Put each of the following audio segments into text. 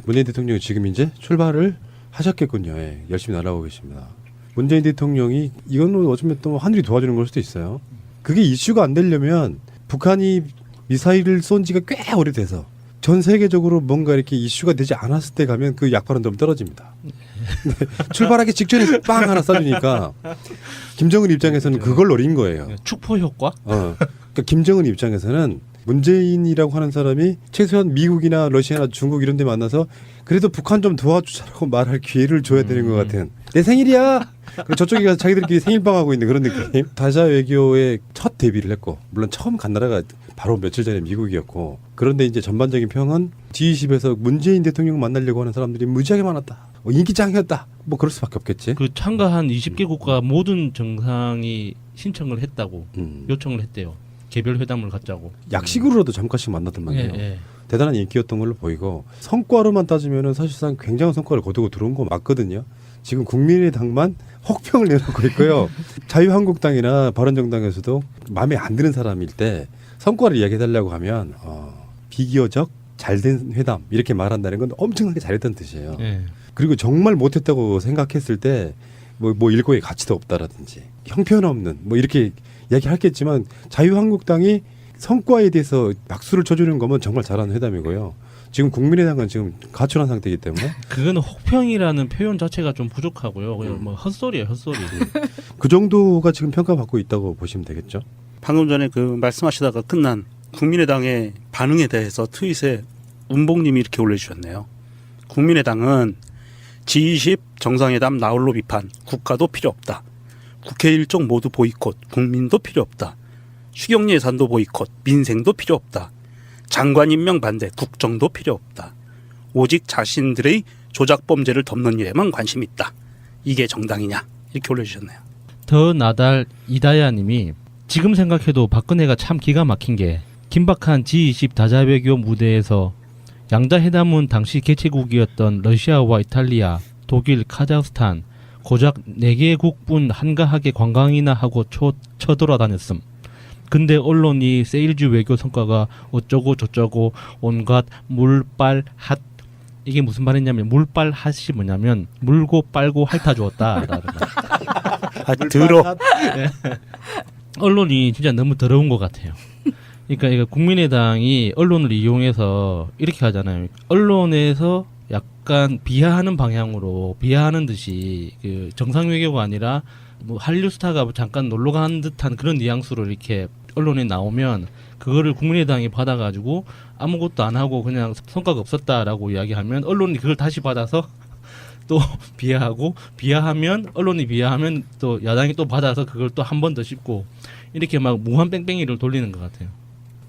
문재인 대통령이 지금 이제 출발을 하셨겠군요. 예, 열심히 날아오고 계십니다. 문재인 대통령이 이거는 어쩌면 또 하늘이 도와주는 걸 수도 있어요. 그게 이슈가 안 되려면 북한이 미사일을 쏜 지가 꽤 오래돼서 전 세계적으로 뭔가 이렇게 이슈가 되지 않았을 때 가면 그 약발은 좀 떨어집니다. 출발하기 직전에 빵 하나 쏴주니까 김정은 입장에서는 그걸 노린 거예요. 축포 효과? 그러니까 김정은 입장에서는 문재인이라고 하는 사람이 최소한 미국이나 러시아나 중국 이런 데 만나서 그래도 북한 좀 도와주자라고 말할 기회를 줘야 되는 것 같은. 내 생일이야. 그리고 저쪽에 가서 자기들끼리 생일빵하고 있는 그런 느낌. 다자 외교의 첫 데뷔를 했고 물론 처음 간 나라가 바로 며칠 전에 미국이었고 그런데 이제 전반적인 평은 G20에서 문재인 대통령 만나려고 하는 사람들이 무지하게 많았다. 인기짱이었다. 뭐 그럴 수밖에 없겠지. 그 참가한 20개 국가 모든 정상이 신청을 했다고 요청을 했대요. 개별 회담을 갖자고. 약식으로도 잠깐씩 만났단 말이에요. 예. 대단한 인기였던 걸로 보이고 성과로만 따지면은 사실상 굉장한 성과를 거두고 들어온 거 맞거든요. 지금 국민의당만 혹평을 내놓고 있고요. 자유한국당이나 바른정당에서도 마음에 안 드는 사람일 때 성과를 이야기해달라고 하면 비기어적 잘된 회담 이렇게 말한다는 건 엄청나게 잘했다는 뜻이에요. 예. 그리고 정말 못했다고 생각했을 때 뭐 일고의 가치도 없다라든지 형편없는 뭐 이렇게 이야기하겠지만 자유한국당이 성과에 대해서 박수를 쳐주는 거면 정말 잘하는 회담이고요. 지금 국민의당은 지금 가출한 상태이기 때문에 그거는 혹평이라는 표현 자체가 좀 부족하고요. 그냥 뭐 헛소리예요, 헛소리. 그 정도가 지금 평가받고 있다고 보시면 되겠죠. 방금 전에 그 말씀하시다가 끝난 국민의당의 반응에 대해서 트윗에 운봉님이 이렇게 올려주셨네요. 국민의당은 G20 정상회담 나홀로 비판, 국가도 필요 없다. 국회 일정 모두 보이콧, 국민도 필요 없다. 추경 예산도 보이콧, 민생도 필요 없다. 장관 임명 반대, 국정도 필요 없다. 오직 자신들의 조작 범죄를 덮는 일에만 관심 있다. 이게 정당이냐? 이렇게 올려주셨네요. 더 나달 이다야님이 지금 생각해도 박근혜가 참 기가 막힌 게 긴박한 G20 다자외교 무대에서 양자회담은 당시 개최국이었던 러시아와 이탈리아, 독일, 카자흐스탄 고작 4개국뿐 한가하게 관광이나 하고 쳐돌아다녔음. 근데 언론이 세일즈 외교 성과가 어쩌고 저쩌고 온갖 물빨 핫 이게 무슨 말이냐면 물빨 핫이 뭐냐면 물고 빨고 핥아주었다. 아, 들어. 언론이 진짜 너무 더러운 것 같아요. 그러니까 이거 국민의당이 언론을 이용해서 이렇게 하잖아요. 언론에서 약간 비하하는 방향으로 비하하는 듯이 그 정상 외교가 아니라 뭐 한류 스타가 잠깐 놀러 간 듯한 그런 뉘앙스로 이렇게 언론에 나오면 그거를 국민의당이 받아가지고 아무것도 안 하고 그냥 성과가 없었다라고 이야기하면 언론이 그걸 다시 받아서 또 비하하고 비하하면 언론이 비하하면 또 야당이 또 받아서 그걸 또 한 번 더 씹고 이렇게 막 무한 뺑뺑이를 돌리는 것 같아요.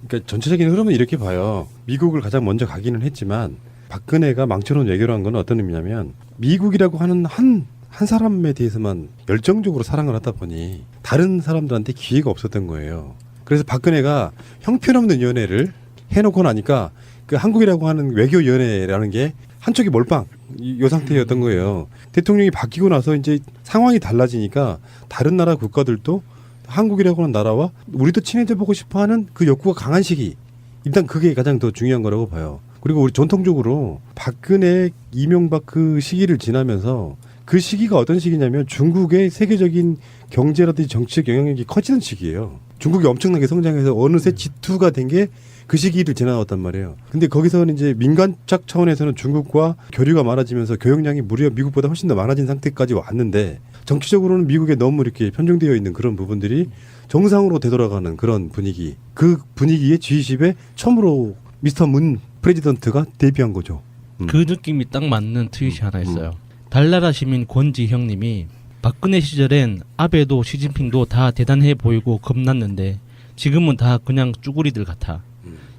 그러니까 전체적인 흐름은 이렇게 봐요. 미국을 가장 먼저 가기는 했지만 박근혜가 망쳐놓은 외교를 한 건 어떤 의미냐면 미국이라고 하는 한 사람에 대해서만 열정적으로 사랑을 하다 보니 다른 사람들한테 기회가 없었던 거예요. 그래서 박근혜가 형편없는 연애를 해놓고 나니까 그 한국이라고 하는 외교연애라는 게 한쪽이 몰빵 이 상태였던 거예요. 대통령이 바뀌고 나서 이제 상황이 달라지니까 다른 나라 국가들도 한국이라고 하는 나라와 우리도 친해져 보고 싶어하는 그 욕구가 강한 시기. 일단 그게 가장 더 중요한 거라고 봐요. 그리고 우리 전통적으로 박근혜, 이명박 그 시기를 지나면서 그 시기가 어떤 시기냐면 중국의 세계적인 경제라든지 정치적 영향력이 커지는 시기예요. 중국이 엄청나게 성장해서 어느새 G2가 된 게 그 시기를 지나왔단 말이에요. 근데 거기서는 이제 민간적 차원에서는 중국과 교류가 많아지면서 교역량이 무려 미국보다 훨씬 더 많아진 상태까지 왔는데 정치적으로는 미국에 너무 이렇게 편중되어 있는 그런 부분들이 정상으로 되돌아가는 그런 분위기. 그 분위기에 G20에 처음으로 미스터 문 프레지던트가 데뷔한 거죠. 그 느낌이 딱 맞는 트윗이 하나 있어요. 달나라 시민 권지형님이 박근혜 시절엔 아베도 시진핑도 다 대단해 보이고 겁났는데 지금은 다 그냥 쭈구리들 같아.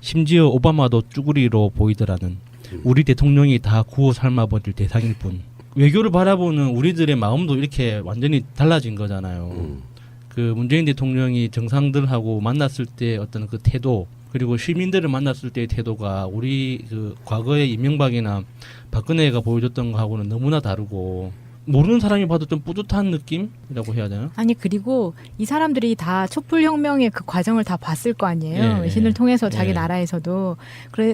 심지어 오바마도 쭈구리로 보이더라는. 우리 대통령이 다 구워 삶아버릴 대상일 뿐. 외교를 바라보는 우리들의 마음도 이렇게 완전히 달라진 거잖아요. 그 문재인 대통령이 정상들하고 만났을 때 어떤 그 태도 그리고 시민들을 만났을 때의 태도가 우리 그 과거의 이명박이나 박근혜가 보여줬던 거하고는 너무나 다르고 모르는 사람이 봐도 좀 뿌듯한 느낌이라고 해야 되나? 아니 그리고 이 사람들이 다 촛불혁명의 그 과정을 다 봤을 거 아니에요. 예, 외신을 통해서 자기 예. 나라에서도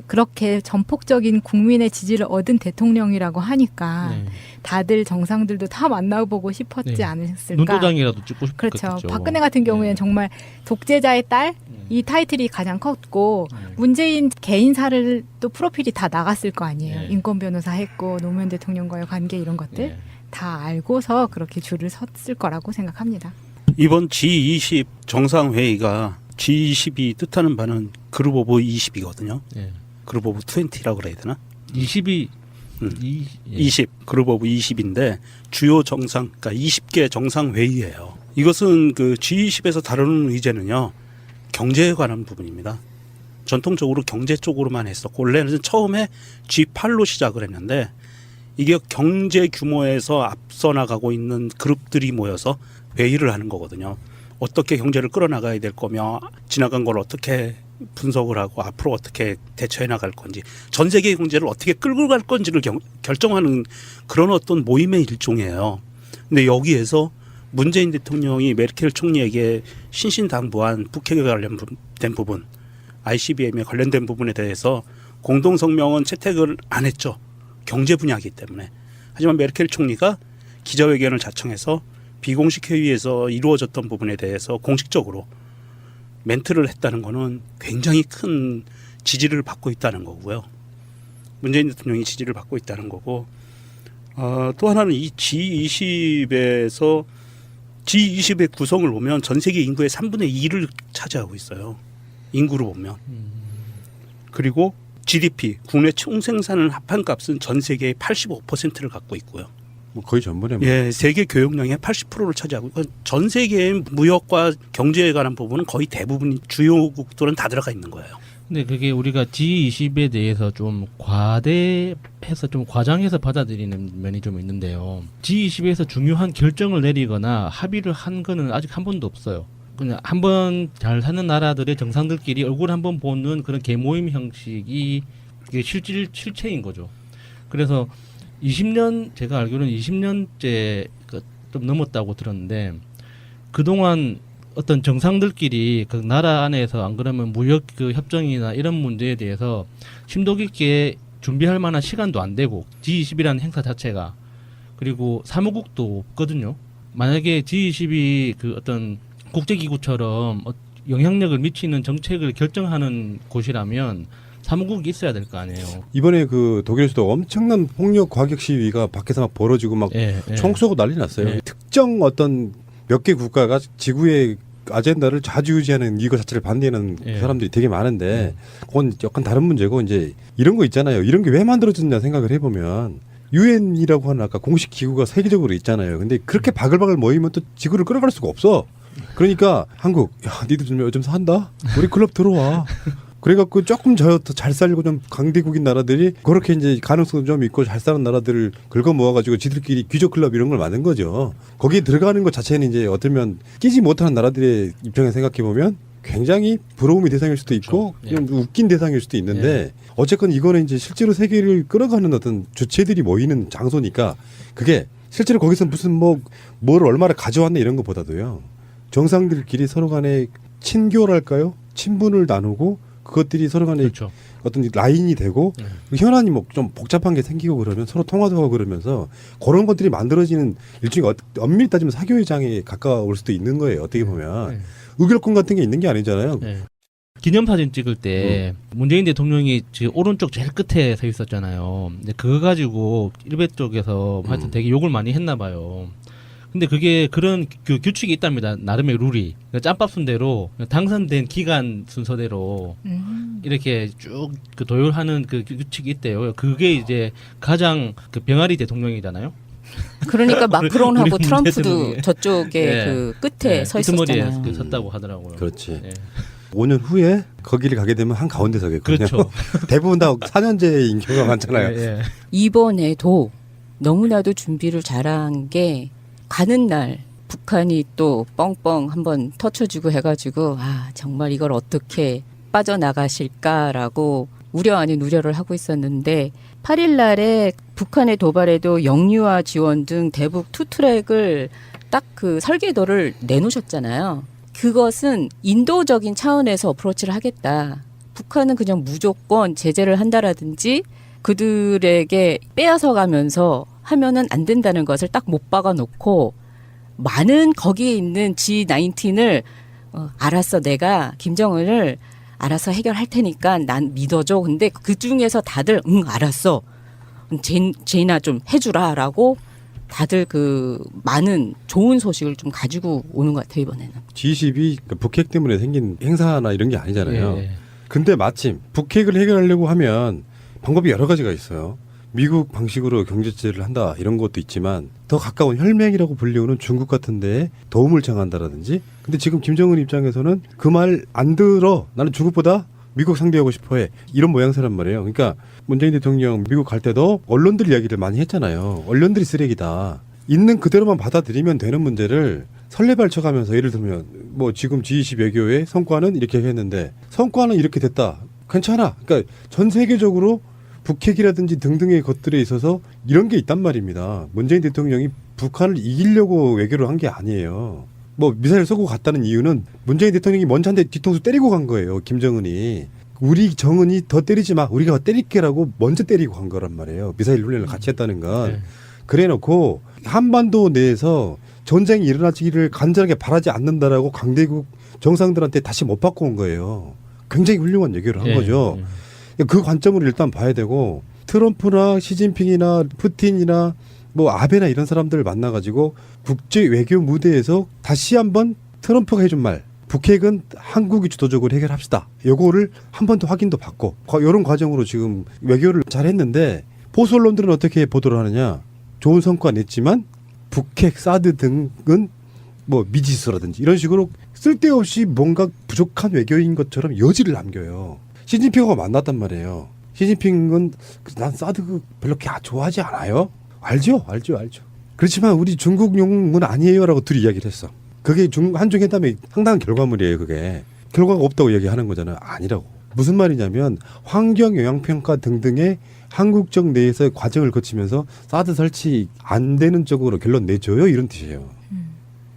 그렇게 전폭적인 국민의 지지를 얻은 대통령이라고 하니까 네. 다들 정상들도 다 만나보고 싶었지 네. 않았을까. 눈도장이라도 찍고 싶겠죠. 그렇죠. 박근혜 같은 경우에는 정말 독재자의 딸 이 타이틀이 가장 컸고 문재인 개인사를 또 프로필이 다 나갔을 거 아니에요. 네. 인권 변호사 했고 노무현 대통령과의 관계 이런 것들 네. 다 알고서 그렇게 줄을 섰을 거라고 생각합니다. 이번 G20 정상회의가 G20이 뜻하는 바는 그룹 오브 20이거든요. 네. 그룹 오브 20라고 그래야 되나? 20이 음. 20 20 그룹 오브 20인데 주요 정상 그러니까 20개 정상회의예요. 이것은 그 G20에서 다루는 의제는요. 경제에 관한 부분입니다. 전통적으로 경제 쪽으로만 했었고 원래는 처음에 G8로 시작을 했는데 이게 경제 규모에서 앞서 나가고 있는 그룹들이 모여서 회의를 하는 거거든요. 어떻게 경제를 끌어나가야 될 거며 지나간 걸 어떻게 분석을 하고 앞으로 어떻게 대처해 나갈 건지 전 세계 경제를 어떻게 끌고 갈 건지를 결정하는 그런 어떤 모임의 일종이에요. 근데 여기에서 문재인 대통령이 메르켈 총리에게 신신당부한 북핵에 관련된 부분, ICBM에 관련된 부분에 대해서 공동성명은 채택을 안 했죠. 경제 분야이기 때문에. 하지만 메르켈 총리가 기자회견을 자청해서 비공식 회의에서 이루어졌던 부분에 대해서 공식적으로 멘트를 했다는 것은 굉장히 큰 지지를 받고 있다는 거고요. 문재인 대통령이 지지를 받고 있다는 거고 또 하나는 이 G20에서 G20의 구성을 보면 전 세계 인구의 3분의 2를 차지하고 있어요. 인구로 보면. 그리고 GDP, 국내 총생산을 합한 값은 전 세계의 85%를 갖고 있고요. 뭐 거의 전부네. 뭐. 예, 세계 교역량의 80%를 차지하고 그러니까 전 세계의 무역과 경제에 관한 부분은 거의 대부분 주요국들은 다 들어가 있는 거예요. 근데 그게 우리가 G20에 대해서 좀 과대해서 좀 과장해서 받아들이는 면이 좀 있는데요. G20에서 중요한 결정을 내리거나 합의를 한 거는 아직 한 번도 없어요. 그냥 한번 잘 사는 나라들의 정상들끼리 얼굴 한번 보는 그런 개모임 형식이 이게 실체인 거죠. 그래서 20년 제가 알기로는 20년째 좀 넘었다고 들었는데 그동안 어떤 정상들끼리 그 나라 안에서 안 그러면 무역 그 협정이나 이런 문제에 대해서 심도 깊게 준비할 만한 시간도 안 되고 G20이라는 행사 자체가 그리고 사무국도 없거든요. 만약에 G20이 그 어떤 국제기구처럼 영향력을 미치는 정책을 결정하는 곳이라면 사무국이 있어야 될 거 아니에요. 이번에 그 독일에서도 엄청난 폭력 과격 시위가 밖에서 막 벌어지고 막 총 쏘고 난리 났어요. 예. 특정 어떤 몇 개 국가가 지구의 아젠다를 좌지우지하는 이거 자체를 반대하는 예. 사람들이 되게 많은데 그건 약간 다른 문제고 이제 이런 거 있잖아요. 이런 게 왜 만들어졌냐 생각을 해보면 유엔이라고 하는 아까 공식 기구가 세계적으로 있잖아요. 근데 그렇게 바글바글 모이면 또 지구를 끌어갈 수가 없어. 그러니까 한국 야 니들 좀 요즘 산다? 우리 클럽 들어와. 그래갖고 조금 더 잘 살고 좀 강대국인 나라들이 그렇게 이제 가능성 좀 있고 잘 사는 나라들을 긁어 모아가지고 지들끼리 귀족 클럽 이런 걸 만든 거죠. 거기에 들어가는 것 자체는 이제 어쩌면 끼지 못하는 나라들의 입장에 생각해 보면 굉장히 부러움의 대상일 수도 있고 그렇죠. 그냥 웃긴 대상일 수도 있는데 어쨌건 이거는 이제 실제로 세계를 끌어가는 어떤 주체들이 모이는 장소니까 그게 실제로 거기서 무슨 뭘 얼마나 가져왔네 이런 것보다도요. 정상들끼리 서로 간에 친교랄까요? 친분을 나누고 그것들이 서로 간에 그렇죠. 어떤 라인이 되고 현안이 뭐 좀 복잡한 게 생기고 그러면 서로 통화도 하고 그러면서 그런 것들이 만들어지는 일종의 엄밀히 따지면 사교회장에 가까울 수도 있는 거예요. 어떻게 보면 네. 의결권 같은 게 있는 게 아니잖아요. 네. 기념사진 찍을 때 문재인 대통령이 지금 오른쪽 제일 끝에 서 있었잖아요. 근데 그거 가지고 일베 쪽에서 하여튼 되게 욕을 많이 했나 봐요. 근데 그게 그런 그 규칙이 있답니다. 나름의 룰이. 그러니까 짬밥 순대로 당선된 기간 순서대로 이렇게 쭉 그 도열하는 그 규칙이 있대요. 그게 이제 가장 그 병아리 대통령이잖아요. 그러니까 마크론하고 우리 트럼프도 대통령이. 저쪽에 네. 그 끝에 서 이트머리에 있었잖아요. 그 섰다고 하더라고요. 그렇지. 네. 5년 후에 거기를 가게 되면 한 가운데 서겠거든요. 그렇죠. 대부분 다 4년제인 경우가 많잖아요. 예. 이번에도 너무나도 준비를 잘한 게 가는 날 북한이 또 뻥뻥 한번 터쳐주고 해가지고 아 정말 이걸 어떻게 빠져나가실까라고 우려 아닌 우려를 하고 있었는데 8일 날에 북한의 도발에도 영유아 지원 등 대북 투트랙을 딱 그 설계도를 내놓으셨잖아요. 그것은 인도적인 차원에서 어프로치를 하겠다. 북한은 그냥 무조건 제재를 한다라든지 그들에게 빼앗아 가면서 하면은 안 된다는 것을 딱 못 박아 놓고 많은 거기에 있는 G19을 알았어, 내가 김정은을 알아서 해결할 테니까 난 믿어줘. 근데 그 중에서 다들 알았어. 제이나 좀 해주라라고 다들 그 많은 좋은 소식을 좀 가지고 오는 것 같아요, 이번에는. G20이 북핵 때문에 생긴 행사나 이런 게 아니잖아요. 예. 근데 마침 북핵을 해결하려고 하면 방법이 여러 가지가 있어요. 미국 방식으로 경제제재를 한다 이런 것도 있지만 더 가까운 혈맹이라고 불리우는 중국 같은 데에 도움을 청한다라든지. 근데 지금 김정은 입장에서는 그 말 안 들어. 나는 중국보다 미국 상대하고 싶어해. 이런 모양새란 말이에요. 그러니까 문재인 대통령 미국 갈 때도 언론들 이야기를 많이 했잖아요. 언론들이 쓰레기다. 있는 그대로만 받아들이면 되는 문제를 설레발쳐가면서 예를 들면 뭐 지금 G20 외교의 성과는 이렇게 했는데 성과는 이렇게 됐다. 괜찮아. 그러니까 전 세계적으로 북핵이라든지 등등의 것들에 있어서 이런 게 있단 말입니다. 문재인 대통령이 북한을 이기려고 외교를 한 게 아니에요. 뭐 미사일 쏘고 갔다는 이유는 문재인 대통령이 먼저 한 대 뒤통수 때리고 간 거예요. 김정은이. 우리 정은이 더 때리지 마. 우리가 때릴게라고 먼저 때리고 간 거란 말이에요. 미사일 훈련을 같이 했다는 건. 네. 그래 놓고 한반도 내에서 전쟁이 일어나기를 간절하게 바라지 않는다라고 강대국 정상들한테 다시 못 받고 온 거예요. 굉장히 훌륭한 얘기를 한 예. 거죠. 그 관점으로 일단 봐야 되고 트럼프나 시진핑이나 푸틴이나 뭐 아베나 이런 사람들을 만나가지고 국제 외교 무대에서 다시 한번 트럼프가 해준 말 북핵은 한국이 주도적으로 해결합시다. 요거를 한 번 더 확인도 받고 이런 과정으로 지금 외교를 잘 했는데 보수 언론들은 어떻게 보도를 하느냐. 좋은 성과 냈지만 북핵 사드 등은 뭐 미지수라든지 이런 식으로 쓸데없이 뭔가 부족한 외교인 것처럼 여지를 남겨요. 시진핑하고 만났단 말이에요. 시진핑은 난 사드 별로 그렇게 좋아하지 않아요. 알죠. 그렇지만 우리 중국용은 아니에요라고 둘이 이야기를 했어. 그게 한중 회담의 상당한 결과물이에요. 그게 결과가 없다고 얘기하는 거잖아요. 아니라고. 무슨 말이냐면 환경 영향 평가 등등의 한국적 내에서의 과정을 거치면서 사드 설치 안 되는 쪽으로 결론 내줘요. 이런 뜻이에요.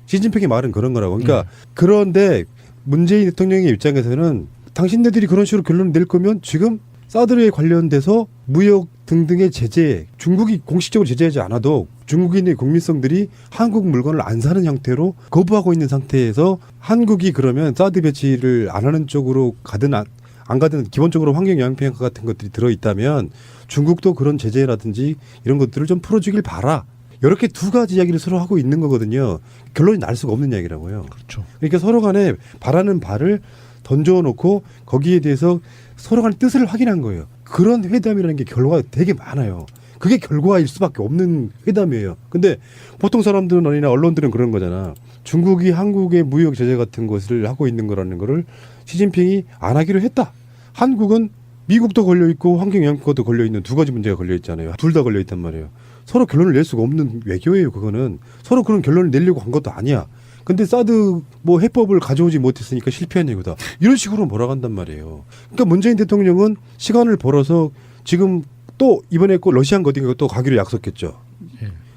시진핑의 말은 그런 거라고. 그러니까 그런데 문재인 대통령의 입장에서는 당신네들이 그런 식으로 결론을 낼 거면 지금 사드에 관련돼서 무역 등등의 제재, 중국이 공식적으로 제재하지 않아도 중국인의 국민성들이 한국 물건을 안 사는 형태로 거부하고 있는 상태에서 한국이 그러면 사드 배치를 안 하는 쪽으로 가든 안 가든 기본적으로 환경 영향 평가 같은 것들이 들어있다면 중국도 그런 제재라든지 이런 것들을 좀 풀어주길 바라. 이렇게 두 가지 이야기를 서로 하고 있는 거거든요. 결론이 날 수가 없는 이야기라고요. 그렇죠. 그러니까 서로 간에 바라는 바를 던져놓고 거기에 대해서 서로 간의 뜻을 확인한 거예요. 그런 회담이라는 게 결과가 되게 많아요. 그게 결과일 수밖에 없는 회담이에요. 근데 보통 사람들은 아니나 언론들은 그런 거잖아. 중국이 한국의 무역 제재 같은 것을 하고 있는 거라는 거를 시진핑이 안 하기로 했다. 한국은 미국도 걸려있고 환경영향권도 걸려있는 두 가지 문제가 걸려있잖아요. 둘 다 걸려있단 말이에요. 서로 결론을 낼 수가 없는 외교예요. 그거는. 서로 그런 결론을 내려고 한 것도 아니야. 근데 사드 뭐 해법을 가져오지 못했으니까 실패한 얘기다. 이런 식으로 몰아간단 말이에요. 그러니까 문재인 대통령은 시간을 벌어서 지금 또 이번에 꼭 러시안 어딘가 또 가기로 약속했죠.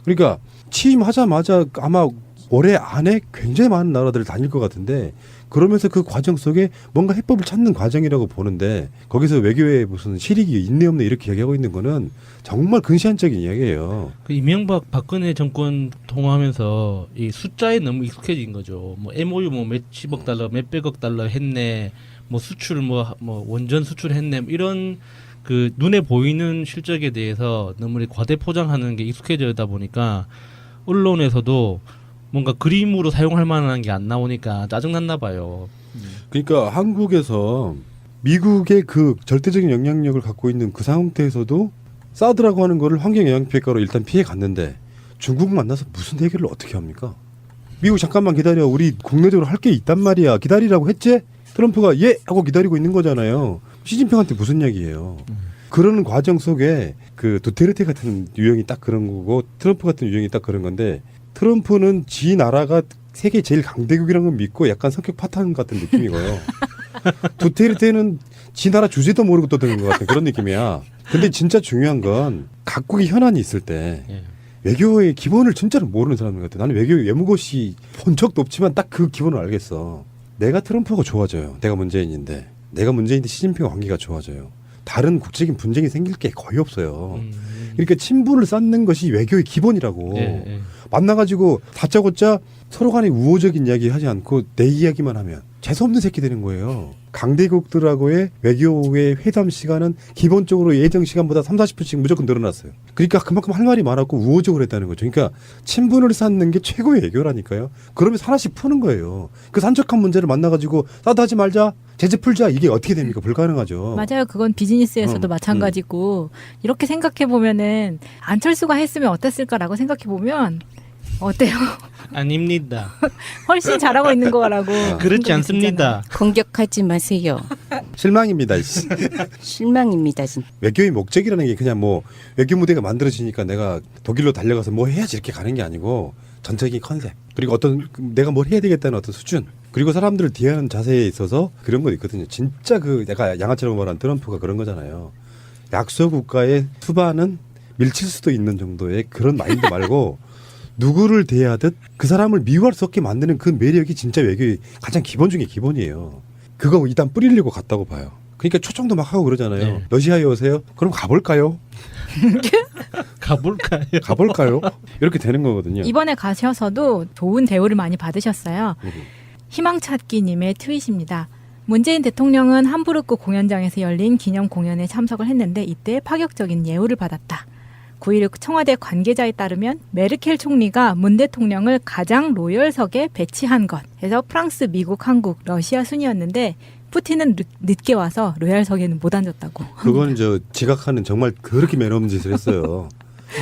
그러니까 취임하자마자 아마 올해 안에 굉장히 많은 나라들을 다닐 것 같은데 그러면서 그 과정 속에 뭔가 해법을 찾는 과정이라고 보는데 거기서 외교에 무슨 실익이 있네 없네 이렇게 얘기하고 있는 거는 정말 근시안적인 이야기예요. 그 이명박 박근혜 정권 통화하면서 이 숫자에 너무 익숙해진 거죠. 뭐 MOU 뭐 몇십억 달러, 몇백억 달러 했네. 뭐 수출 뭐 원전 수출했네. 이런 그 눈에 보이는 실적에 대해서 너무 과대 포장하는 게 익숙해져다 보니까 언론에서도 뭔가 그림으로 사용할 만한 게 안 나오니까 짜증났나 봐요. 그러니까 한국에서 미국의 그 절대적인 영향력을 갖고 있는 그 상태에서도 사드라고 하는 거를 환경 영향 평가로 일단 피해 갔는데 중국 만나서 무슨 해결을 어떻게 합니까? 미국 잠깐만 기다려. 우리 국내적으로 할 게 있단 말이야. 기다리라고 했지? 트럼프가 예 하고 기다리고 있는 거잖아요. 시진핑한테 무슨 얘기예요? 그러는 과정 속에 그 두테르테 같은 유형이 딱 그런 거고 트럼프 같은 유형이 딱 그런 건데 트럼프는 지 나라가 세계 제일 강대국이라는 걸 믿고 약간 성격 파탄 같은 느낌이고요. 두테르테는 지 나라 주제도 모르고 떠드는 것 같은 그런 느낌이야. 근데 진짜 중요한 건 각국의 현안이 있을 때 예. 외교의 기본을 진짜로 모르는 사람인 것 같아. 나는 외교 외무고시 본 적도 없지만 딱 그 기본을 알겠어. 내가 트럼프가 좋아져요. 내가 문재인인데. 내가 문재인인데 시진핑과 관계가 좋아져요. 다른 국제적인 분쟁이 생길 게 거의 없어요. 그러니까 친분을 쌓는 것이 외교의 기본이라고. 예, 예. 만나가지고 다짜고짜 서로 간에 우호적인 이야기 하지 않고 내 이야기만 하면 재수없는 새끼 되는 거예요. 강대국들하고의 외교의 회담 시간은 기본적으로 예정 시간보다 30-40분씩 무조건 늘어났어요. 그러니까 그만큼 할 말이 많았고 우호적으로 했다는 거죠. 그러니까 친분을 쌓는 게 최고의 외교라니까요. 그러면서 하나씩 푸는 거예요. 그 산적한 문제를 만나가지고 싸다하지 말자, 제재 풀자, 이게 어떻게 됩니까? 불가능하죠. 맞아요. 그건 비즈니스에서도 마찬가지고 이렇게 생각해 보면은 안철수가 했으면 어땠을까라고 생각해 보면 어때요? 아닙니다. 훨씬 잘하고 있는 거라고. 그렇지 않습니다. 공격하지 마세요. 실망입니다. 씨. 실망입니다, 진짜. 외교의 목적이라는 게 그냥 뭐 외교 무대가 만들어지니까 내가 독일로 달려가서 뭐 해야지 이렇게 가는 게 아니고 전적인 컨셉, 그리고 어떤 내가 뭘 해야 되겠다는 어떤 수준, 그리고 사람들을 대하는 자세에 있어서 그런 거 있거든요. 진짜 그 내가 양아치라고 말한 트럼프가 그런 거잖아요. 약소 국가의 수반은 밀칠 수도 있는 정도의 그런 마인드 말고 누구를 대하듯 그 사람을 미워할 수 없게 만드는 그 매력이 진짜 외교의 가장 기본 중에 기본이에요. 그거 일단 뿌리려고 갔다고 봐요. 그러니까 초청도 막 하고 그러잖아요. 네. 러시아에 오세요? 그럼 가볼까요? 가볼까요? 가볼까요? 이렇게 되는 거거든요. 이번에 가셔서도 좋은 대우를 많이 받으셨어요. 음. 희망찾기님의 트윗입니다. 문재인 대통령은 함부르크 공연장에서 열린 기념 공연에 참석을 했는데 이때 파격적인 예우를 받았다. 9일 청와대 관계자에 따르면 메르켈 총리가 문 대통령을 가장 로열석에 배치한 것 해서 프랑스, 미국, 한국, 러시아 순이었는데 푸틴은 늦게 와서 로열석에는 못 앉았다고. 그건 저 지각하는 정말 그렇게 매너없는 짓을 했어요.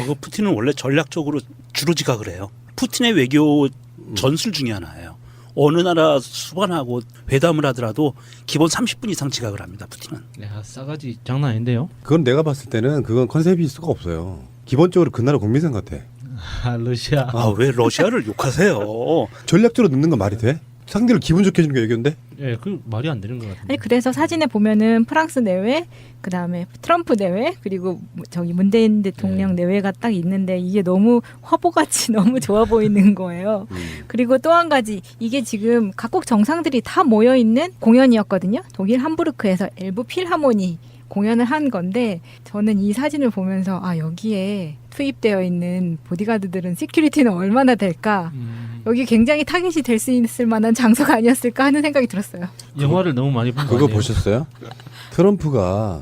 그 푸틴은 원래 전략적으로 주로 지각을 해요. 푸틴의 외교 전술 중에 하나예요. 어느 나라 수반하고 회담을 하더라도 기본 30분 이상 지각을 합니다. 푸틴은. 야, 싸가지 장난 아닌데요? 그건 내가 봤을 때는 그건 컨셉일 수가 없어요. 기본적으로 그 나라 국민성 같아. 아, 러시아. 아, 왜 러시아를 욕하세요? 전략적으로 넣는 건 말이 돼? 상대를 기분 좋게 해주는 게 외교인데? 예, 그 말이 안 되는 것 같은데. 아니 그래서 사진에 보면은 프랑스 내외, 그 다음에 트럼프 내외, 그리고 저기 문재인 대통령 내외가 딱 있는데 이게 너무 화보같이 너무 좋아 보이는 거예요. 그리고 또 한 가지 이게 지금 각국 정상들이 다 모여 있는 공연이었거든요. 독일 함부르크에서 엘브 필하모니 공연을 한 건데 저는 이 사진을 보면서 아 여기에 투입되어 있는 보디가드들은 시큐리티는 얼마나 될까? 여기 굉장히 타깃이 될 수 있을 만한 장소가 아니었을까 하는 생각이 들었어요. 영화를 너무 많이 본 거 그거 아니에요? 보셨어요? 트럼프가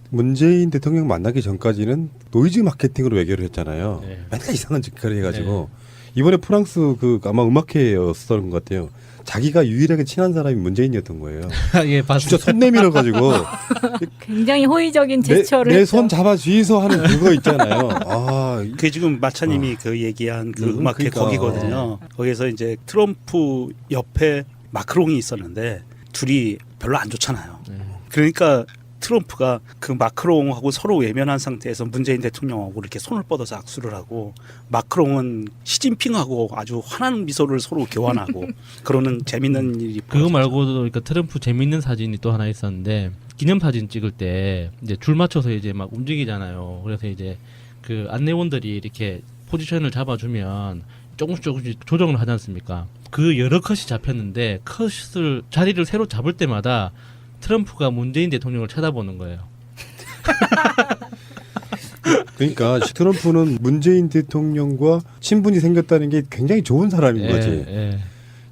문재인 대통령 만나기 전까지는 노이즈 마케팅으로 외교를 했잖아요. 네. 맨날 이상한 짓거리 해가지고 이번에 프랑스 그 아마 음악회였던 것 같아요. 자기가 유일하게 친한 사람이 문재인이었던 거예요. 예, 봤습니다. 진짜 손 내밀어 가지고 굉장히 호의적인 제스처를 내 했죠. 손 잡아 주이소 하는 그거 있잖아요. 아, 그게 지금 마차님이 그 얘기한 그 음악회 그러니까. 거기거든요. 거기서 이제 트럼프 옆에 마크롱이 있었는데 둘이 별로 안 좋잖아요. 그러니까 트럼프가 그 마크롱하고 서로 외면한 상태에서 문재인 대통령하고 이렇게 손을 뻗어서 악수를 하고 마크롱은 시진핑하고 아주 환한 미소를 서로 교환하고 그러는 재밌는 일이 그거 벌어졌죠. 말고도 그러니까 트럼프 재밌는 사진이 또 하나 있었는데 기념 사진 찍을 때 이제 줄 맞춰서 이제 막 움직이잖아요. 그래서 이제 그 안내원들이 이렇게 포지션을 잡아주면 조금씩 조정을 하지 않습니까? 그 여러 컷이 잡혔는데 컷을 자리를 새로 잡을 때마다 트럼프가 문재인 대통령을 쳐다보는 거예요. 그러니까 트럼프는 문재인 대통령과 친분이 생겼다는 게 굉장히 좋은 사람인 거지. 예,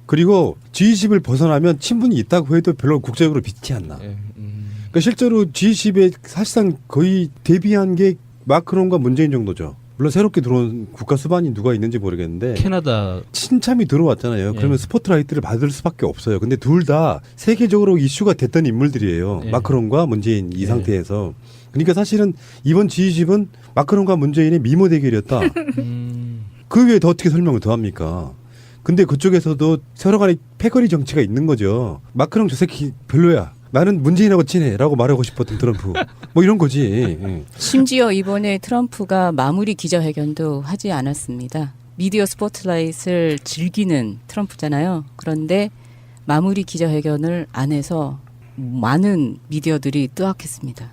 그리고 G20을 벗어나면 친분이 있다고 해도 별로 국제적으로 빛이 안 나. 예, 그러니까 실제로 G20에 사실상 거의 데뷔한 게 마크롱과 문재인 정도죠. 물론 새롭게 들어온 국가 수반이 누가 있는지 모르겠는데 캐나다 친참이 들어왔잖아요. 예. 그러면 스포트라이트를 받을 수밖에 없어요. 근데 둘 다 세계적으로 이슈가 됐던 인물들이에요. 예. 마크롱과 문재인 이 예. 상태에서. 그러니까 사실은 이번 G20은 마크롱과 문재인의 미모 대결이었다. 그 외에 더 어떻게 설명을 더 합니까? 근데 그쪽에서도 서로 간에 패거리 정치가 있는 거죠. 마크롱 저 새끼 별로야. 나는 문재인하고 친해라고 말하고 싶었던 트럼프. 뭐 이런 거지. 예. 심지어 이번에 트럼프가 마무리 기자회견도 하지 않았습니다. 미디어 스포트라이트를 즐기는 트럼프잖아요. 그런데 마무리 기자회견을 안 해서 많은 미디어들이 뜨악했습니다.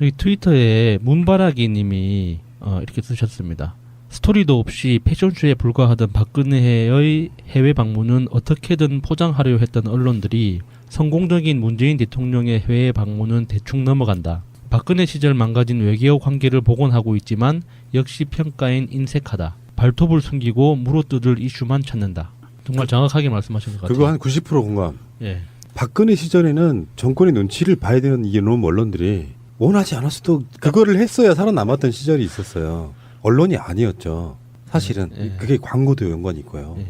여기 트위터에 문바라기님이 이렇게 쓰셨습니다. 스토리도 없이 패션쇼에 불과하던 박근혜의 해외 방문은 어떻게든 포장하려 했던 언론들이 성공적인 문재인 대통령의 해외 방문은 대충 넘어간다. 박근혜 시절 망가진 외교 관계를 복원하고 있지만 역시 평가엔 인색하다. 발톱을 숨기고 물어뜯을 이슈만 찾는다. 정말 정확하게 말씀하신 것 같아요. 그거 한 90% 공감. 예. 박근혜 시절에는 정권의 눈치를 봐야 되는 이놈 언론들이 원하지 않았어도 그거를 했어야 살아남았던 시절이 있었어요. 언론이 아니었죠. 사실은 예. 그게 광고도 연관이 있고요. 예.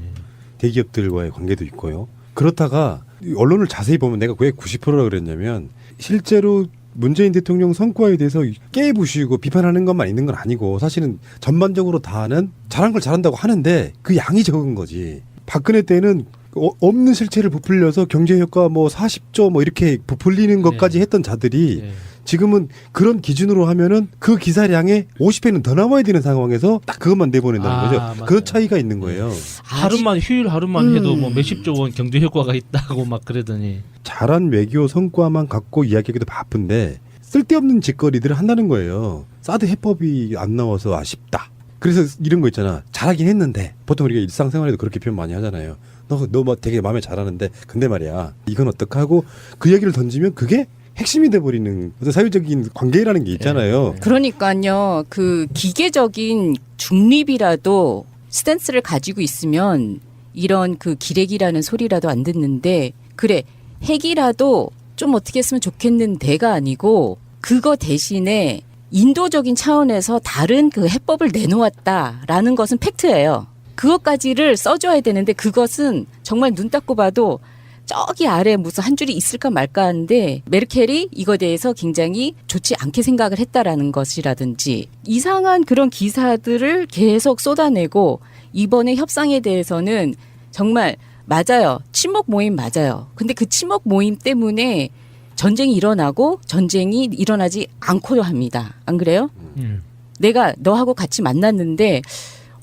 대기업들과의 관계도 있고요. 그렇다가 언론을 자세히 보면 내가 왜 90%라 그랬냐면 실제로 문재인 대통령 성과에 대해서 깨부수고 비판하는 것만 있는 건 아니고 사실은 전반적으로 다는 잘한 걸 잘한다고 하는데 그 양이 적은 거지. 박근혜 때는 없는 실체를 부풀려서 경제 효과 뭐 40조 뭐 이렇게 부풀리는 것까지 했던 자들이 예. 지금은 그런 기준으로 하면은 그 기사량의 50배는 더 남아야 되는 상황에서 딱 그것만 내보낸다는 거죠. 맞아요. 그 차이가 있는 거예요. 하루만 휴일 하루만 해도 뭐 몇십조 원 경제 효과가 있다고 막 그러더니 잘한 외교 성과만 갖고 이야기하기도 바쁜데 쓸데없는 짓거리들을 한다는 거예요. 사드 해법이 안 나와서 아쉽다. 그래서 이런 거 있잖아. 잘하긴 했는데 보통 우리가 일상생활에도 그렇게 표현 많이 하잖아요. 너 뭐 되게 마음에 잘하는데 근데 말이야 이건 어떡하고 그 얘기를 던지면 그게 핵심이 돼버리는 어떤 사회적인 관계라는 게 있잖아요. 그러니까요. 그 기계적인 중립이라도 스탠스를 가지고 있으면 이런 그 기레기라는 소리라도 안 듣는데 그래 핵이라도 좀 어떻게 했으면 좋겠는데가 아니고 그거 대신에 인도적인 차원에서 다른 그 해법을 내놓았다라는 것은 팩트예요. 그것까지를 써줘야 되는데 그것은 정말 눈 닦고 봐도 저기 아래 무슨 한 줄이 있을까 말까 하는데 메르켈이 이거에 대해서 굉장히 좋지 않게 생각을 했다라는 것이라든지 이상한 그런 기사들을 계속 쏟아내고 이번에 협상에 대해서는 정말 맞아요. 친목 모임 맞아요. 근데 그 친목 모임 때문에 전쟁이 일어나고 전쟁이 일어나지 않고도 합니다. 안 그래요? 내가 너하고 같이 만났는데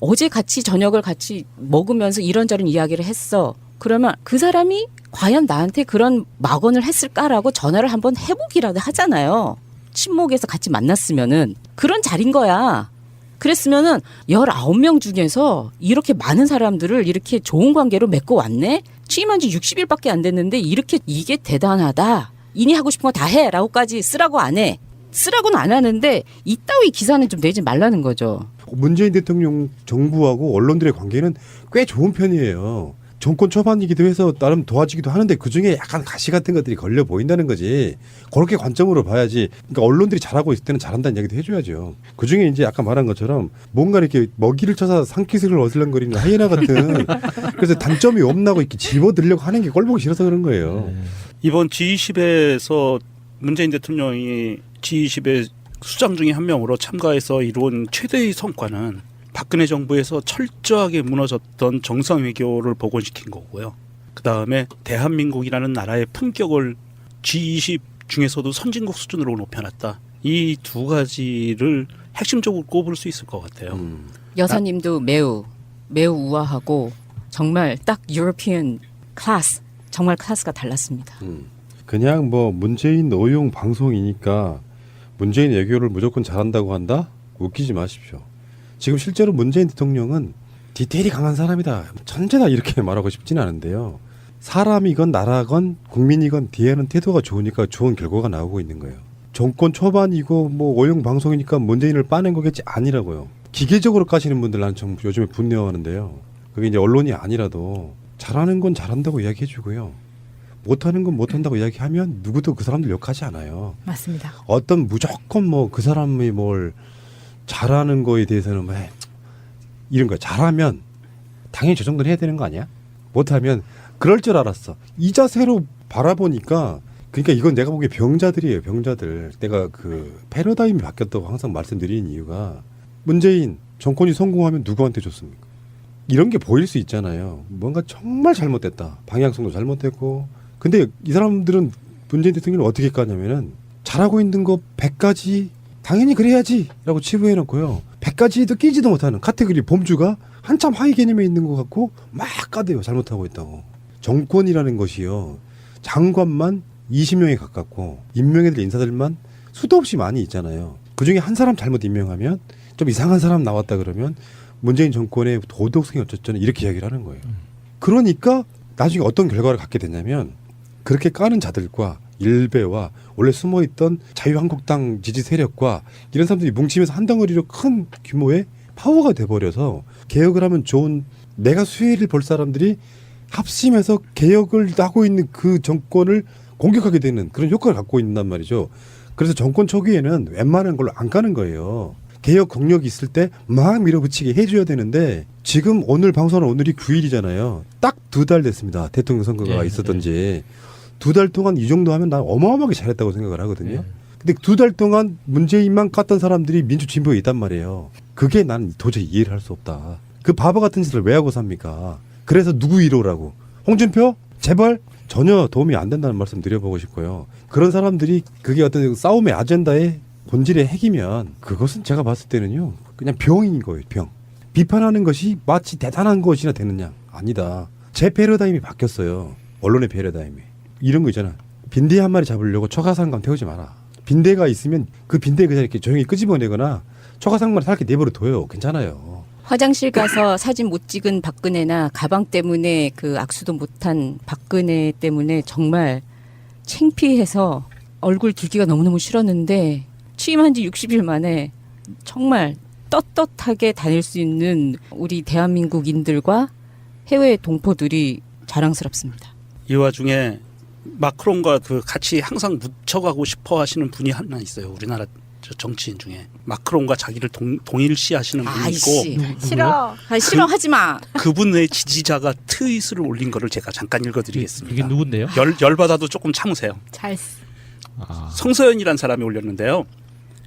어제 같이 저녁을 같이 먹으면서 이런저런 이야기를 했어. 그러면 그 사람이 과연 나한테 그런 막언을 했을까라고 전화를 한번 해보기라도 하잖아요. 친목에서 같이 만났으면은 그런 자리인 거야. 그랬으면은 19명 중에서 이렇게 많은 사람들을 이렇게 좋은 관계로 맺고 왔네? 취임한 지 60일밖에 안 됐는데 이렇게 이게 대단하다. 이니 하고 싶은 거 다 해. 라고까지 쓰라고 안 해. 쓰라고는 안 하는데 이따위 기사는 좀 내지 말라는 거죠. 문재인 대통령 정부하고 언론들의 관계는 꽤 좋은 편이에요. 정권 초반이기도 해서 나름 도와주기도 하는데 그중에 약간 가시 같은 것들이 걸려 보인다는 거지. 그렇게 관점으로 봐야지. 그러니까 언론들이 잘하고 있을 때는 잘한다는 얘기도 해줘야죠. 그중에 이제 아까 말한 것처럼 뭔가 이렇게 먹이를 쳐서 산기슭을 어슬렁거리는 하이에나 같은 그래서 단점이 없나고 이렇게 집어들려고 하는 게 꼴보기 싫어서 그런 거예요. 이번 G20에서 문재인 대통령이 G20의 수장 중에 한 명으로 참가해서 이룬 최대의 성과는 박근혜 정부에서 철저하게 무너졌던 정상 외교를 복원시킨 거고요. 그다음에 대한민국이라는 나라의 품격을 G20 중에서도 선진국 수준으로 높여놨다. 이 두 가지를 핵심적으로 꼽을 수 있을 것 같아요. 여사님도 매우 우아하고 정말 딱 유러피언 클래스 정말 클래스가 달랐습니다. 그냥 뭐 문재인 노용 방송이니까 문재인 외교를 무조건 잘한다고 한다? 웃기지 마십시오. 지금 실제로 문재인 대통령은 디테일이 강한 사람이다. 천재다 이렇게 말하고 싶지는 않은데요. 사람이건 나라건 국민이건 대하는 태도가 좋으니까 좋은 결과가 나오고 있는 거예요. 정권 초반이고 뭐 오용 방송이니까 문재인을 빠낸 거겠지 아니라고요. 기계적으로 까시는 분들 나는 좀 요즘에 분노하는데요. 그게 이제 언론이 아니라도 잘하는 건 잘한다고 이야기해주고요. 못하는 건 못한다고 이야기하면 누구도 그 사람들 욕하지 않아요. 맞습니다. 어떤 무조건 뭐 그 사람이 뭘 잘하는 거에 대해서는 뭐 이런 거야. 잘하면 당연히 저 정도는 해야 되는 거 아니야? 못하면 그럴 줄 알았어. 이 자세로 바라보니까 그러니까 이건 내가 보기에 병자들이에요. 병자들. 내가 그 패러다임이 바뀌었다고 항상 말씀드리는 이유가 문재인 정권이 성공하면 누구한테 줬습니까? 이런 게 보일 수 있잖아요. 뭔가 정말 잘못됐다. 방향성도 잘못됐고. 근데 이 사람들은 문재인 대통령을 어떻게 까냐면은 잘하고 있는 거 100가지 당연히 그래야지 라고 치부해놓고요. 100가지도 끼지도 못하는 카테고리 범주가 한참 하위 개념에 있는 것 같고 막 까대요. 잘못하고 있다고. 정권이라는 것이요. 장관만 20명에 가깝고 임명해줄 인사들만 수도 없이 많이 있잖아요. 그중에 한 사람 잘못 임명하면 좀 이상한 사람 나왔다 그러면 문재인 정권의 도덕성이 어쩌저쩌 이렇게 이야기를 하는 거예요. 그러니까 나중에 어떤 결과를 갖게 되냐면 그렇게 까는 자들과 일베와 원래 숨어있던 자유한국당 지지 세력과 이런 사람들이 뭉치면서 한 덩어리로 큰 규모의 파워가 돼버려서 개혁을 하면 좋은 내가 수혜를 볼 사람들이 합심해서 개혁을 하고 있는 그 정권을 공격하게 되는 그런 효과를 갖고 있단 말이죠. 그래서 정권 초기에는 웬만한 걸로 안 까는 거예요. 개혁 경력이 있을 때 막 밀어붙이게 해줘야 되는데 지금 오늘 방송은 오늘이 9일이잖아요. 딱 2달 됐습니다. 대통령 선거가 네, 있었던지. 2달 동안 이 정도 하면 난 어마어마하게 잘했다고 생각을 하거든요. 네. 근데 2달 동안 문재인만 깠던 사람들이 민주진보에 있단 말이에요. 그게 난 도저히 이해를 할 수 없다. 그 바보 같은 짓을 왜 하고 삽니까? 그래서 누구 1호라고? 홍준표? 제발 전혀 도움이 안 된다는 말씀 드려보고 싶고요. 그런 사람들이 그게 어떤 싸움의 아젠다의 본질의 핵이면 그것은 제가 봤을 때는요. 그냥 병인 거예요. 병. 비판하는 것이 마치 대단한 것이나 되느냐? 아니다. 제 패러다임이 바뀌었어요. 언론의 패러다임이. 이런 거 있잖아. 빈대 한 마리 잡으려고 초가상감 태우지 마라. 빈대가 있으면 그 빈대 그냥 이렇게 조용히 끄집어내거나 초가상만 살게 내버려 둬요. 괜찮아요. 화장실 가서 사진 못 찍은 박근혜나 가방 때문에 그 악수도 못한 박근혜 때문에 정말 창피해서 얼굴 들기가 너무너무 싫었는데 취임한 지 60일 만에 정말 떳떳하게 다닐 수 있는 우리 대한민국인들과 해외 동포들이 자랑스럽습니다. 이 와중에 마크롱과 그 같이 항상 묻혀가고 싶어 하시는 분이 하나 있어요. 우리나라 정치인 중에 마크롱과 자기를 동일시하시는 분이 아이씨. 있고 싫어. 싫어하지 마. 그분의 지지자가 트윗을 올린 거를 제가 잠깐 읽어드리겠습니다. 이게 누군데요? 열받아도 조금 참으세요. 잘 성서연이라는 사람이 올렸는데요.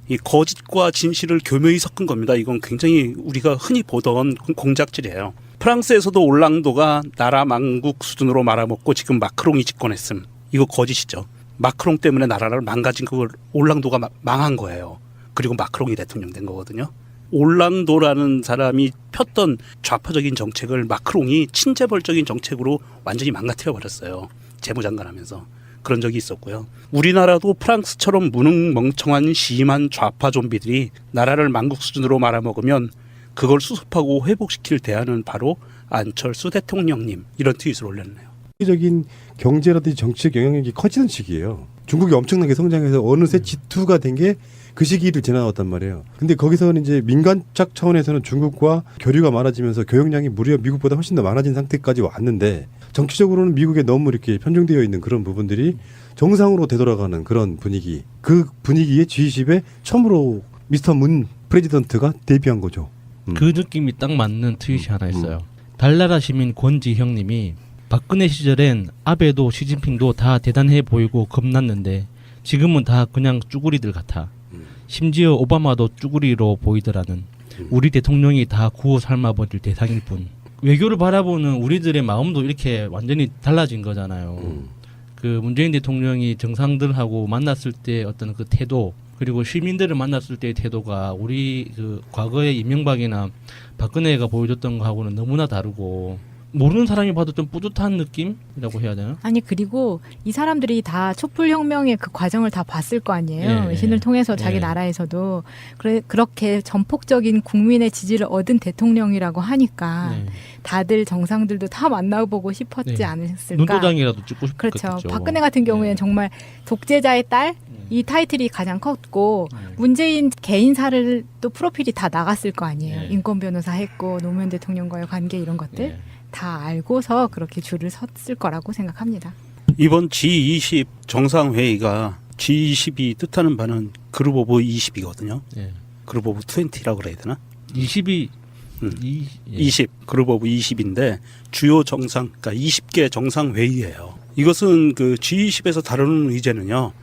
이 거짓과 진실을 교묘히 섞은 겁니다. 이건 굉장히 우리가 흔히 보던 공작질이에요. 프랑스에서도 올랑도가 나라 망국 수준으로 말아먹고 지금 마크롱이 집권했음. 이거 거짓이죠. 마크롱 때문에 나라를 망가진 그걸 올랑도가 망한 거예요. 그리고 마크롱이 대통령 된 거거든요. 올랑도라는 사람이 폈던 좌파적인 정책을 마크롱이 친재벌적인 정책으로 완전히 망가뜨려 버렸어요. 재무장관 하면서. 그런 적이 있었고요. 우리나라도 프랑스처럼 무능멍청한 심한 좌파 좀비들이 나라를 망국 수준으로 말아먹으면 그걸 수습하고 회복시킬 대안은 바로 안철수 대통령님. 이런 트윗을 올렸네요. 세계적인 경제라든지 정치적 영향력이 커지는 시기예요. 중국이 엄청나게 성장해서 어느새 G2가 된 게 그 시기를 지나왔단 말이에요. 근데 거기서는 이제 민간적 차원에서는 중국과 교류가 많아지면서 교역량이 무려 미국보다 훨씬 더 많아진 상태까지 왔는데 정치적으로는 미국에 너무 이렇게 편중되어 있는 그런 부분들이 정상으로 되돌아가는 그런 분위기. 그 분위기에 G20에 처음으로 미스터 문 프레지던트가 데뷔한 거죠. 그 느낌이 딱 맞는 트윗이 하나 있어요. 달나라 시민 권지형님이 박근혜 시절엔 아베도 시진핑도 다 대단해 보이고 겁났는데 지금은 다 그냥 쭈구리들 같아. 심지어 오바마도 쭈구리로 보이더라는. 우리 대통령이 다 구워 삶아버릴 대상일 뿐. 외교를 바라보는 우리들의 마음도 이렇게 완전히 달라진 거잖아요. 그 문재인 대통령이 정상들하고 만났을 때 어떤 그 태도, 그리고 시민들을 만났을 때의 태도가 우리 그 과거의 이명박이나 박근혜가 보여줬던 거하고는 너무나 다르고, 모르는 사람이 봐도 좀 뿌듯한 느낌이라고 해야 되나? 아니 그리고 이 사람들이 다 촛불혁명의 그 과정을 다 봤을 거 아니에요. 예, 외신을 통해서 자기 예. 나라에서도 그렇게 전폭적인 국민의 지지를 얻은 대통령이라고 하니까 네. 다들 정상들도 다 만나보고 싶었지 네. 않았을까. 눈도장이라도 찍고 싶겠죠. 그렇죠. 박근혜 같은 경우에는 네. 정말 독재자의 딸 이 타이틀이 가장 컸고 네. 문재인 개인사를 또 프로필이 다 나갔을 거 아니에요. 네. 인권 변호사 했고 노무현 대통령과의 관계 이런 것들 네. 다 알고서 그렇게 줄을 섰을 거라고 생각합니다. 이번 G20 정상회의가 G20이 뜻하는 바는 그룹 오브 20이거든요. 네. 그룹 오브 20라고 그래야 되나? 20이 20 그룹 오브 20인데 주요 정상, 그러니까 20개 정상회의예요. 이것은 그 G20에서 다루는 의제는요.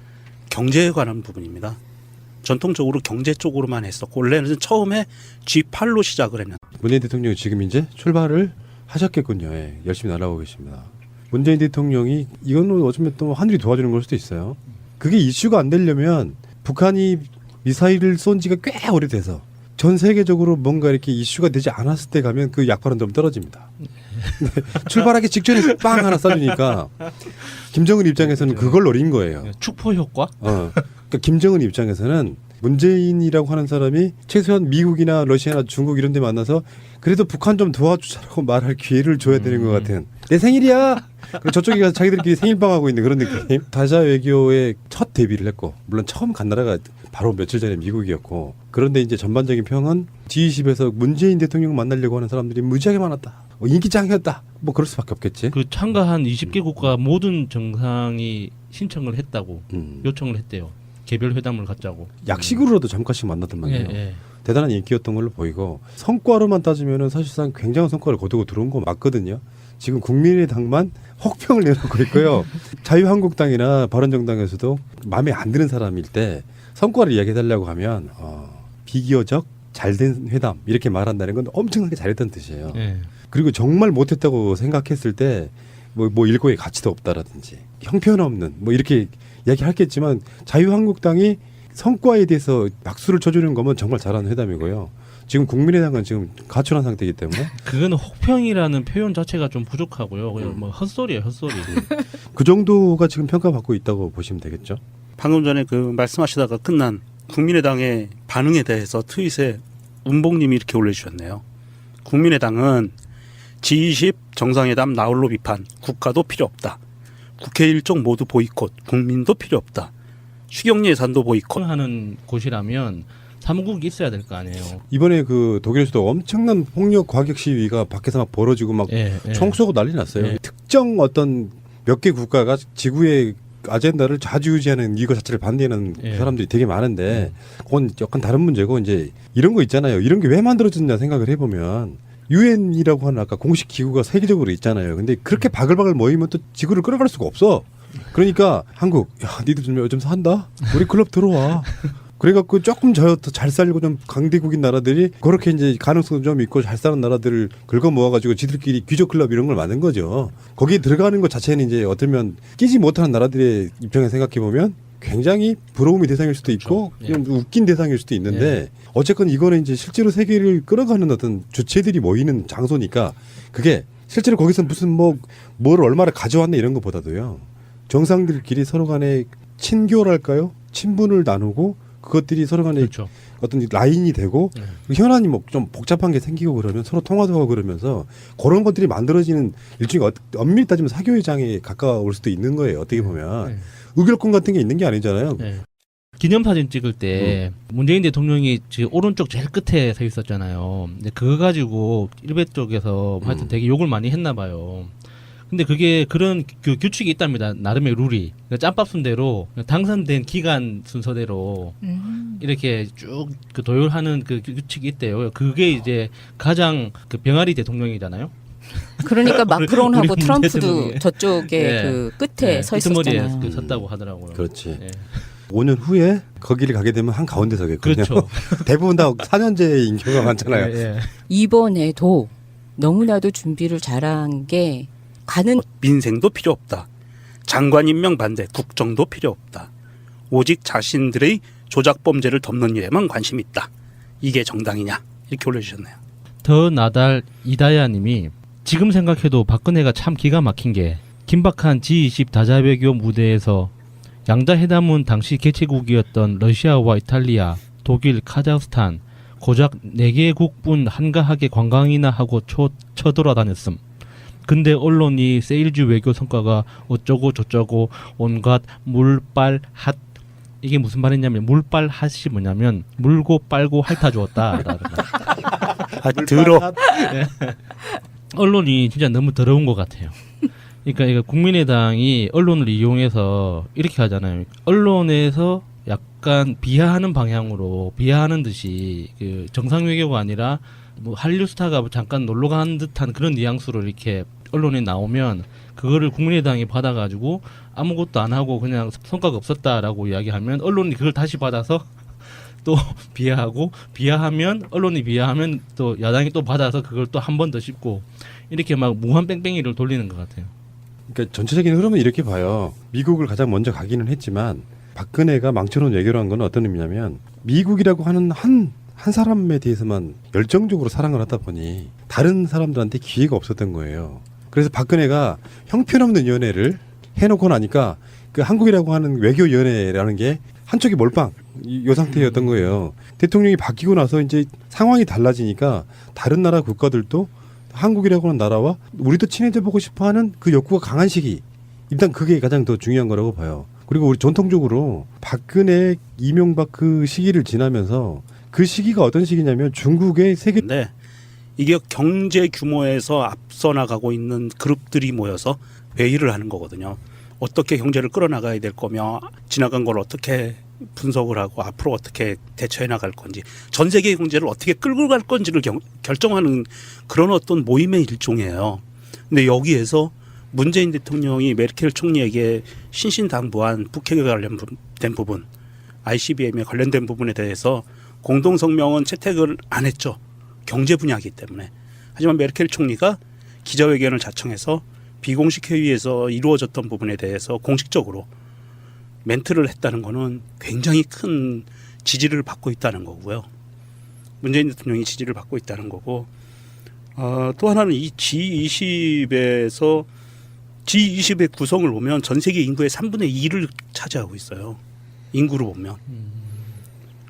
경제에 관한 부분입니다. 전통적으로 경제 쪽으로만 했었고 원래는 처음에 G8로 시작을 했는데 문재인 대통령이 지금 이제 출발을 하셨겠군요. 예, 열심히 날아오고 계십니다. 문재인 대통령이 이거는 어쩌면 또 하늘이 도와주는 걸 수도 있어요. 그게 이슈가 안 되려면 북한이 미사일을 쏜 지가 꽤 오래돼서 전 세계적으로 뭔가 이렇게 이슈가 되지 않았을 때 가면 그 약발은 좀 떨어집니다. 출발하기 직전에 빵 하나 쏴주니까 김정은 입장에서는 그걸 노린 거예요. 축포 효과? 그러니까 김정은 입장에서는 문재인이라고 하는 사람이 최소한 미국이나 러시아나 중국 이런 데 만나서 그래도 북한 좀 도와주자라고 말할 기회를 줘야 되는 것 같은. 내 생일이야! 그리고 저쪽에 가서 자기들끼리 생일빵하고 있는 그런 느낌. 다자 외교의 첫 데뷔를 했고, 물론 처음 간 나라가 바로 며칠 전에 미국이었고, 그런데 이제 전반적인 평은 G20에서 문재인 대통령 만나려고 하는 사람들이 무지하게 많았다. 인기짱이었다. 뭐 그럴 수밖에 없겠지. 그 참가한 20개 국가 모든 정상이 신청을 했다고 요청을 했대요. 개별 회담을 갖자고. 약식으로도 잠깐씩 만났단 예, 말이에요. 예. 대단한 인기였던 걸로 보이고 성과로만 따지면은 사실상 굉장한 성과를 거두고 들어온 거 맞거든요. 지금 국민의당만 혹평을 내놓고 있고요. 자유한국당이나 바른정당에서도 마음에 안 드는 사람일 때 성과를 이야기해달라고 하면 비기어적 잘된 회담 이렇게 말한다는 건 엄청나게 잘했다는 뜻이에요. 예. 그리고 정말 못했다고 생각했을 때 뭐 일고의 가치도 없다라든지 형편없는 뭐 이렇게 이야기하겠지만 자유한국당이 성과에 대해서 박수를 쳐주는 거면 정말 잘하는 회담이고요. 지금 국민의당은 지금 가출한 상태이기 때문에 그거는 혹평이라는 표현 자체가 좀 부족하고요. 그냥 뭐 헛소리예요, 헛소리. 그 정도가 지금 평가받고 있다고 보시면 되겠죠. 방금 전에 그 말씀하시다가 끝난 국민의당의 반응에 대해서 트윗에 운봉님이 이렇게 올려주셨네요. 국민의당은 G20 정상회담 나홀로 비판, 국가도 필요 없다. 국회 일정 모두 보이콧, 국민도 필요 없다. 추경 예산도 보이콧. 하는 곳이라면 사무국이 있어야 될 거 아니에요. 이번에 그 독일에서도 엄청난 폭력 과격 시위가 밖에서 막 벌어지고 막 총 쏘고 난리 났어요. 예. 특정 어떤 몇 개 국가가 지구의 아젠다를 좌지우지하는 이거 자체를 반대하는 예. 사람들이 되게 많은데 그건 약간 다른 문제고 이제 이런 거 있잖아요. 이런 게 왜 만들어졌냐 생각을 해보면 유엔이라고 하는 아까 공식 기구가 세계적으로 있잖아요. 근데 그렇게 바글바글 모이면 또 지구를 끌어갈 수가 없어. 그러니까 한국 야 니들 좀 요즘 산다? 우리 클럽 들어와. 그래갖고 조금 더 잘 살고 좀 강대국인 나라들이 그렇게 이제 가능성 좀 있고 잘 사는 나라들을 긁어 모아가지고 지들끼리 귀족 클럽 이런 걸 만든 거죠. 거기에 들어가는 것 자체는 이제 어쩌면 끼지 못하는 나라들의 입장에 생각해 보면 굉장히 부러움의 대상일 수도 있고 그렇죠. 그냥 웃긴 대상일 수도 있는데 어쨌건 이거는 이제 실제로 세계를 끌어가는 어떤 주체들이 모이는 장소니까 그게 실제로 거기서 무슨 뭘 얼마나 가져왔네 이런 것보다도요. 정상들끼리 서로 간에 친교랄까요? 친분을 나누고 그것들이 서로 간에 그렇죠. 어떤 라인이 되고 현안이 뭐 좀 복잡한 게 생기고 그러면 서로 통화도 하고 그러면서 그런 것들이 만들어지는 일종의 엄밀히 따지면 사교회장에 가까울 수도 있는 거예요. 어떻게 보면 의결권 같은 게 있는 게 아니잖아요. 네. 기념사진 찍을 때 문재인 대통령이 지금 오른쪽 제일 끝에 서 있었잖아요. 근데 그거 가지고 일베 쪽에서 하여튼 되게 욕을 많이 했나 봐요. 근데 그게 그런 그 규칙이 있답니다. 나름의 룰이. 그러니까 짬밥 순대로 당선된 기간 순서대로 이렇게 쭉 그 도열하는 그 규칙이 있대요. 그게 이제 가장 그 병아리 대통령이잖아요. 그러니까 마크론하고 우리 트럼프도 대통령이. 저쪽에 네. 그 끝에 서 이트머리에 있었잖아요. 그 섰다고 하더라고요. 그렇지. 예. 5년 후에 거기를 가게 되면 한 가운데 서겠거든요. 그렇죠. 대부분 다 4년제 인교가 많잖아요. 예, 예. 이번에도 너무나도 준비를 잘한 게 가는 민생도 필요 없다. 장관 임명 반대, 국정도 필요 없다. 오직 자신들의 조작 범죄를 덮는 일에만 관심이 있다. 이게 정당이냐? 이렇게 올려주셨네요. 더 나달 이다야님이 지금 생각해도 박근혜가 참 기가 막힌 게 긴박한 G20 다자외교 무대에서 양자회담은 당시 개최국이었던 러시아와 이탈리아, 독일, 카자흐스탄 고작 4개국뿐 한가하게 관광이나 하고 쳐돌아다녔음. 근데 언론이 세일즈 외교 성과가 어쩌고 저쩌고 온갖 물빨 핫 이게 무슨 말이냐면 물빨 핫이 뭐냐면 물고 빨고 핥아주었다. 아, 들어. 언론이 진짜 너무 더러운 것 같아요. 그러니까 이거 국민의당이 언론을 이용해서 이렇게 하잖아요. 언론에서 약간 비하하는 방향으로 비하하는 듯이 그 정상 외교가 아니라 뭐 한류 스타가 잠깐 놀러 간 듯한 그런 뉘앙스로 이렇게 언론에 나오면 그거를 국민의당이 받아가지고 아무것도 안 하고 그냥 성과가 없었다라고 이야기하면 언론이 그걸 다시 받아서 또 비하하고 비하하면 언론이 비하하면 또 야당이 또 받아서 그걸 또 한 번 더 씹고 이렇게 막 무한 뺑뺑이를 돌리는 것 같아요. 그러니까 전체적인 흐름은 이렇게 봐요. 미국을 가장 먼저 가기는 했지만 박근혜가 망쳐놓은 외교라는 건 어떤 의미냐면 미국이라고 하는 한 한 사람에 대해서만 열정적으로 사랑을 하다 보니 다른 사람들한테 기회가 없었던 거예요. 그래서 박근혜가 형편없는 연애를 해놓고 나니까 그 한국이라고 하는 외교 연애라는 게 한쪽이 몰빵 요 상태였던 거예요. 대통령이 바뀌고 나서 이제 상황이 달라지니까 다른 나라 국가들도 한국이라고 하는 나라와 우리도 친해져 보고 싶어하는 그 욕구가 강한 시기. 일단 그게 가장 더 중요한 거라고 봐요. 그리고 우리 전통적으로 박근혜, 이명박 그 시기를 지나면서 그 시기가 어떤 시기냐면 중국의 세계 근데 이게 경제 규모에서 앞서 나가고 있는 그룹들이 모여서 회의를 하는 거거든요. 어떻게 경제를 끌어나가야 될 거며 지나간 걸 어떻게 분석을 하고 앞으로 어떻게 대처해 나갈 건지 전 세계 경제를 어떻게 끌고 갈 건지를 결정하는 그런 어떤 모임의 일종이에요. 근데 여기에서 문재인 대통령이 메르켈 총리에게 신신당부한 북핵에 관련된 부분, ICBM에 관련된 부분에 대해서 공동성명은 채택을 안 했죠. 경제 분야이기 때문에. 하지만 메르켈 총리가 기자회견을 자청해서 비공식 회의에서 이루어졌던 부분에 대해서 공식적으로 멘트를 했다는 것은 굉장히 큰 지지를 받고 있다는 거고요. 문재인 대통령이 지지를 받고 있다는 거고 또 하나는 이 G20의 구성을 보면 전 세계 인구의 3분의 2를 차지하고 있어요. 인구로 보면.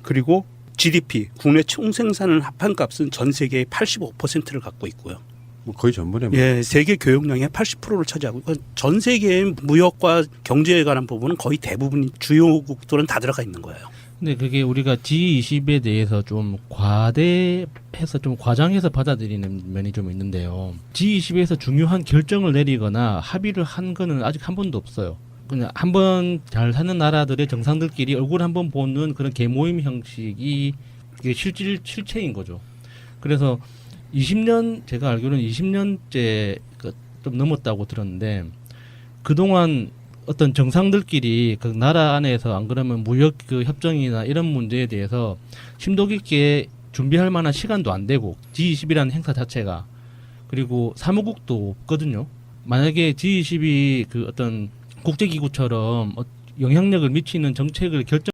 그리고 GDP, 국내 총생산을 합한 값은 전 세계의 85%를 갖고 있고요. 뭐 거의 전부네. 뭐. 예, 세계 교역량의 80%를 차지하고 있고 전 세계의 무역과 경제에 관한 부분은 거의 대부분 주요국들은 다 들어가 있는 거예요. 근데 그게 우리가 G20에 대해서 좀 과대해서 좀 과장해서 받아들이는 면이 좀 있는데요. G20에서 중요한 결정을 내리거나 합의를 한 거는 아직 한 번도 없어요. 그냥 한번 잘 사는 나라들의 정상들끼리 얼굴 한번 보는 그런 개모임 형식이 이게 실체인 거죠. 그래서 20년 제가 알기로는 20년째 좀 넘었다고 들었는데 그동안 어떤 정상들끼리 그 나라 안에서 안 그러면 무역 그 협정이나 이런 문제에 대해서 심도 깊게 준비할 만한 시간도 안 되고 G20이라는 행사 자체가 그리고 사무국도 없거든요. 만약에 G20이 그 어떤 국제기구처럼 영향력을 미치는 정책을 결정